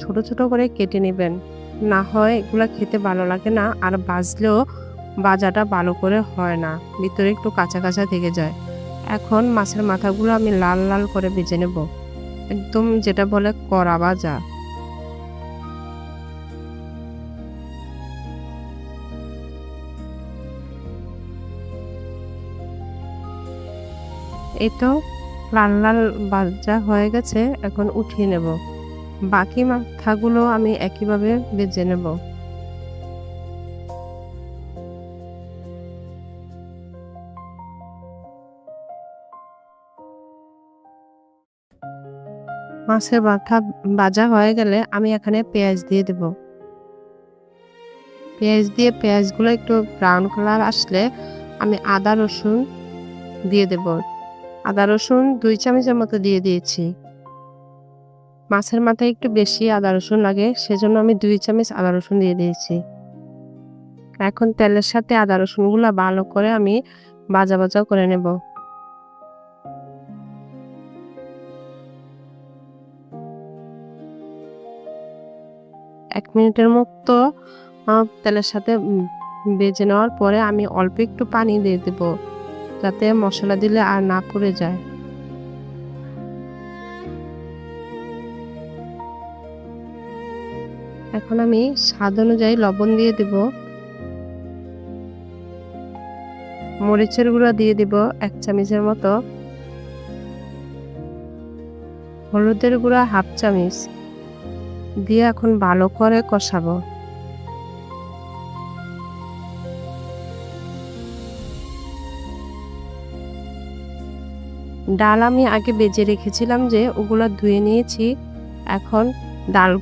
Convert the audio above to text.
ছোট ছোট করে কেটে নেবেন। না হয় এগুলা খেতে ভালো লাগে না, আর ভাজলেও ভাজাটা ভালো করে হয় না, ভিতরে একটু কাঁচা কাঁচা থেকে যায়। এখন মাছের মাথাগুলো আমি লাল লাল করে ভেজে নেব, একদম যেটা বলে কড়া ভাজা। এই তো লাল লাল ভাজা হয়ে গেছে, এখন উঠিয়ে নেব। বাকি মাথাগুলো আমি একইভাবে ভেজে নেব। মাছের মাথা ভাজা হয়ে গেলে আমি এখানে পেঁয়াজ দিয়ে দেব। পেঁয়াজ দিয়ে পেঁয়াজগুলো একটু ব্রাউন কালার আসলে আমি আদা রসুন দিয়ে দেব। আদা রসুন 2 চামচের মতো দিয়ে দিয়েছি। মাছের মাথায় একটু বেশি আদা রসুন লাগে, সেজন্য আমি 2 চামচ আদা রসুন দিয়ে দিয়েছি। এখন তেলের সাথে আদা রসুনগুলা ভালো করে আমি ভাজা ভাজা করে নেব। 1 মিনিটের মতো তেলের সাথে ভেজে নেওয়ার পরে আমি অল্প একটু পানি দিয়ে দেব, যাতে মশলা দিলে আর না পুড়ে যায়। এখন আমি স্বাদ অনুযায়ী লবণ দিয়ে দেব। মরিচের গুঁড়া দিয়ে দিব 1 চামচের মতো। হলুদের গুঁড়া 1/2 চামচ দিয়ে এখন ভালো করে কষাবো। ডাল আমি আগে ভেজে রেখেছিলাম, যে ওগুলা ধুয়ে নিয়েছি। এখন ডালগুলো